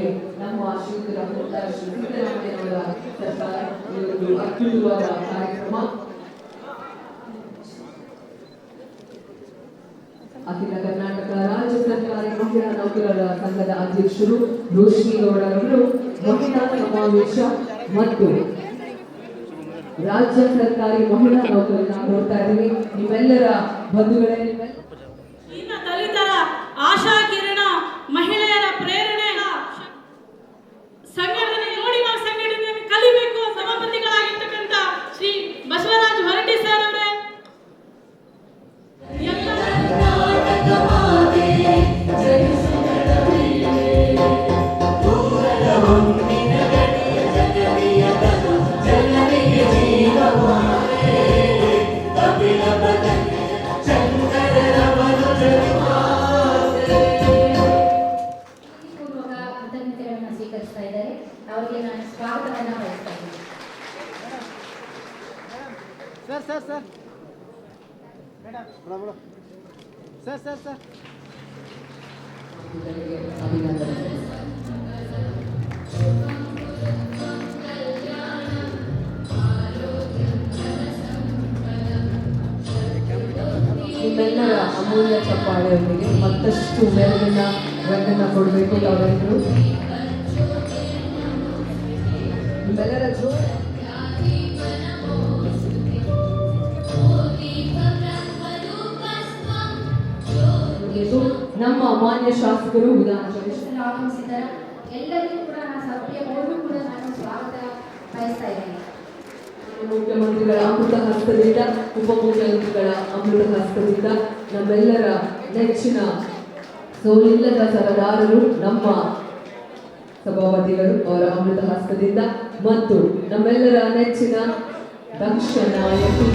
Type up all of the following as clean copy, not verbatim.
ಅವರಿಗೆ ನಮ್ಮ ಶ್ರೀಯುತ ಸಿದ್ದರಾಮಯ್ಯನವರ ಸರ್ಕಾರ ಒಂದು ಅದ್ಭುತವಾದ ಕಾರ್ಯಕ್ರಮ. ಅಖಿಲ ಕರ್ನಾಟಕ ರಾಜ್ಯ ಸರ್ಕಾರಿ ಮಹಿಳಾ ನೌಕರರ ಸಂಘದ ಅಧ್ಯಕ್ಷರು ರೋಶ್ನಿ ಗೌಡರವರು ಮಹಿಳಾ ಸಮಾವೇಶ ಮತ್ತು ರಾಜ್ಯ ಸರ್ಕಾರಿ ಮಹಿಳಾ ನೌಕರರನ್ನ ನೋಡ್ತಾ ಇದ್ದೀವಿ. ನಿಮ್ಮೆಲ್ಲರ ಬಂಧುಗಳೇ, ದಲಿತರ ಆಶಾ ಕಿರಣ, ಮಹಿಳೆಯರ ಪ್ರೇರಣೆ ಸಂಘಟನೆ ನೋಡಿ ನಾವು ಸಂಘಟನೆಯನ್ನು ಕಲಿಬೇಕು. ಸಭಾಪತಿಗಳಾಗಿರ್ತಕ್ಕಂಥ ಶ್ರೀ ಬಸವರಾಜ ಹೊರಟ್ಟಿ ಸರ್ ಅವರೇ, ಅವರಿಗೆ ನಾನು ಸ್ವಾಗತವನ್ನು ಬಯಸ್ತಾ ಇದ್ದೀನಿ. ಸರ್ ಮೇಡಮ್ ಸರ್ ನಿಮ್ಮೆಲ್ಲರ ಅಮೂಲ್ಯ ಚಪ್ಪಾಳೆಯೊಂದಿಗೆ ಮತ್ತಷ್ಟು ಮೆರುಗಿನ ರಂಗನ್ನ ಕೊಡಬೇಕು. ಅವರೆಲ್ಲರೂ ನಿಮ್ಮೆಲ್ಲರ ನಮ್ಮ ಮಾನ್ಯ ಶಾಸಕರು ವಿಧಾನ ಆಗಮಿಸಿದ್ದಾರೆ. ಎಲ್ಲರಿಗೂ ಕೂಡ ನಾನು ಸಭೆಯ ಮೂರು ಕೂಡ ನಾನು ಸ್ವಾಗತ ಬಯಸ್ತಾ ಇದ್ದೇನೆ. ಮುಖ್ಯಮಂತ್ರಿಗಳ ಅಮೃತ ಹಸ್ತದಿಂದ, ಉಪಮುಖ್ಯಮಂತ್ರಿಗಳ ಅಮೃತ ಹಸ್ತದಿಂದ ನಮ್ಮೆಲ್ಲರ ನೆಚ್ಚಿನ ಸೋಲಿಲ್ಲದ ಸರದಾರರು ನಮ್ಮ ಸಭಾಪತಿಗಳು ಅವರ ಅಮೃತ ಹಸ್ತದಿಂದ ಮತ್ತು ನಮ್ಮೆಲ್ಲರ ನೆಚ್ಚಿನ ದಕ್ಷ ನಾಯಕಿ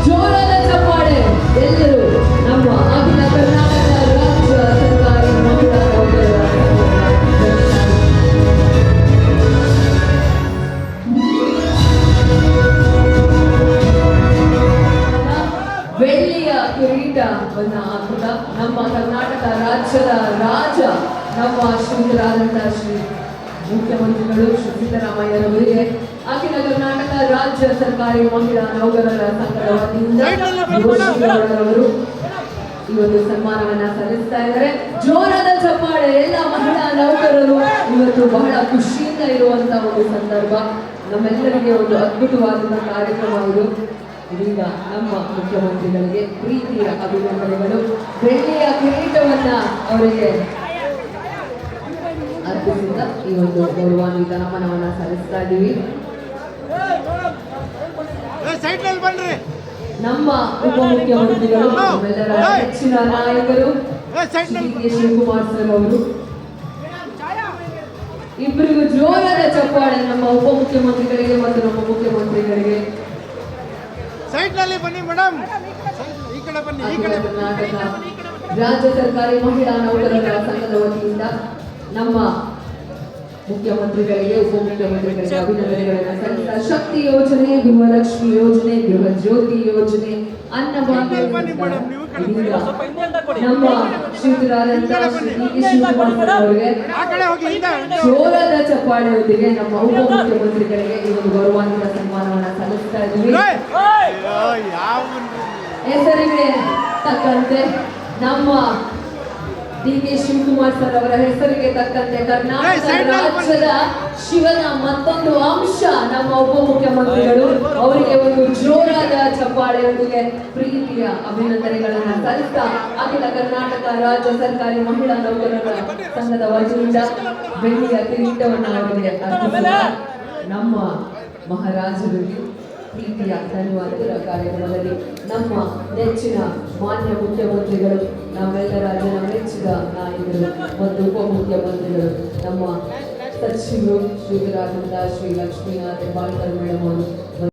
ಜೋರಾದ ಚಪ್ಪಾಳೆ ಎಲ್ಲರೂ ನಮ್ಮ ಅಖಿಲ ಕರ್ನಾಟಕ ರಾಜ್ಯ ಸರ್ಕಾರಿ ಮಹಿಳಾ ನೌಕರರ ಬೆಳ್ಳಿಯ ಕಿರೀಟವನ್ನು ಹಾಕಿದ ನಮ್ಮ ಕರ್ನಾಟಕ ರಾಜ್ಯದ ರಾಜ ನಮ್ಮ ಶ್ರೀಯುತರಾದಂತಹ ಶ್ರೀ ಮುಖ್ಯಮಂತ್ರಿಗಳು ಶ್ರೀ ಸಿದ್ದರಾಮಯ್ಯರವರಿಗೆ ಅಖಿಲ ಕರ್ನಾಟಕ ರಾಜ್ಯ ಸರ್ಕಾರಿ ಮಹಿಳಾ ನೌಕರರ ಸಂಘದ ವತಿಯಿಂದ ಅವರು ಈ ಒಂದು ಸನ್ಮಾನವನ್ನ ಸಲ್ಲಿಸ್ತಾ ಇದ್ದಾರೆ. ಜೋರಾದ ಚಪ್ಪಾಳೆ. ಎಲ್ಲ ಮಹಿಳಾ ನೌಕರರು ಇವತ್ತು ಬಹಳ ಖುಷಿಯಿಂದ ಇರುವಂತಹ ಒಂದು ಸಂದರ್ಭ. ನಮ್ಮೆಲ್ಲರಿಗೆ ಒಂದು ಅದ್ಭುತವಾದ ಕಾರ್ಯಕ್ರಮ ಇದು. ಇದೀಗ ನಮ್ಮ ಮುಖ್ಯಮಂತ್ರಿಗಳಿಗೆ ಪ್ರೀತಿಯ ಅಭಿನಂದನೆಗಳು. ಬೆಳ್ಳಿಯ ಕಿರೀಟವನ್ನ ಅವರಿಗೆ ಅರ್ಪಿಸಿದ ಈ ಒಂದು ಗೌರವಾನ್ವಿತ ನಮನವನ್ನ ಸಲ್ಲಿಸ್ತಾ ಇದ್ದೀವಿ. ನಮ್ಮ ಉಪಮುಖ್ಯಮಂತ್ರಿಗಳು, ನಮ್ಮೆಲ್ಲರ ಹೆಚ್ಚಿನ ನಾಯಕರು ಡಿ.ಕೆ. ಶಿವಕುಮಾರ್ ಸರ್ ಅವರು, ಇಬ್ಬರಿಗೂ ಜೋರಾದ ಚಪ್ಪಾಳೆ ನಮ್ಮ ಉಪಮುಖ್ಯಮಂತ್ರಿಗಳಿಗೆ ಮತ್ತು ನಮ್ಮ ಮುಖ್ಯಮಂತ್ರಿಗಳಿಗೆ. ಕರ್ನಾಟಕ ರಾಜ್ಯ ಸರ್ಕಾರಿ ಮಹಿಳಾ ನೌಕರರ ಸಂಘದ ವತಿಯಿಂದ ನಮ್ಮ ಮುಖ್ಯಮಂತ್ರಿಗಳಿಗೆ, ಉಪಮುಖ್ಯಮಂತ್ರಿಗಳಿಗೆ ಅಭಿನಂದನೆಗಳನ್ನು ಸಲ್ಲಿಸಿದ ಶಕ್ತಿ ಯೋಜನೆ, ಗೃಹಲಕ್ಷ್ಮಿ ಯೋಜನೆ, ಗೃಹ ಜ್ಯೋತಿ ಯೋಜನೆ, ಅನ್ನಭಾಗ್ಯ ನಮ್ಮ ಶ್ರೀಯುತರಾದಂತಹ ಶ್ರೀ ಡಿ.ಕೆ. ಶಿವಕುಮಾರ್ ಅವರಿಗೆ ಜೋರಾದ ಚಪ್ಪಾಳೆಯೊಂದಿಗೆ ನಮ್ಮ ಉಪಮುಖ್ಯಮಂತ್ರಿಗಳಿಗೆ ಈ ಒಂದು ಗೌರವಾನ್ವಿತ ಸನ್ಮಾನವನ್ನು ಸಲ್ಲಿಸ್ತಾ ಇದ್ದೀವಿ. ಹೆಸರಿಗೆ ತಕ್ಕಂತೆ ನಮ್ಮ ಡಿ.ಕೆ. ಶಿವಕುಮಾರ್ ಸರ್ ಅವರ ಹೆಸರಿಗೆ ತಕ್ಕಂತೆ ಕರ್ನಾಟಕ ರಾಜ್ಯದ ಶಿವನ ಮತ್ತೊಂದು ಅಂಶ ನಮ್ಮ ಉಪಮುಖ್ಯಮಂತ್ರಿಗಳು. ಅವರಿಗೆ ಒಂದು ಜೋರಾದ ಚಪ್ಪಾಳೆಯೊಂದಿಗೆ ಪ್ರೀತಿಯ ಅಭಿನಂದನೆಗಳನ್ನು ಸಲ್ಲಿಸ್ತಾ ಅಖಿಲ ಕರ್ನಾಟಕ ರಾಜ್ಯ ಸರ್ಕಾರಿ ಮಹಿಳಾ ನೌಕರರ ಸಂಘದ ವತಿಯಿಂದ ಬೆಳ್ಳಿಯ ಕಿರೀಟವನ್ನು ಅವರಿಗೆ ಅರ್ಪಿಸಿದ ನಮ್ಮ ಮಹಾರಾಜರಿಗೆ ಪ್ರೀತಿಯ ಧನ್ಯವಾದಗಳ ಕಾರ್ಯಕ್ರಮದಲ್ಲಿ ನಮ್ಮ ನೆಚ್ಚಿನ ಮಾನ್ಯ ಮುಖ್ಯಮಂತ್ರಿಗಳು, ನಮ್ಮೆಲ್ಲರ ಜನ ಮೆಚ್ಚಿದ ನಾಯಕರು ಮತ್ತು ಉಪಮುಖ್ಯಮಂತ್ರಿಗಳು, ನಮ್ಮ ಸಚಿವರು ಶ್ರೀಯುತರಾದಂತಹ ಶ್ರೀ ಲಕ್ಷ್ಮೀನಾಥ್ ಹೆಬ್ಬಾಳ್ಕರ್ ಮೇಡಮ್ ಅವರು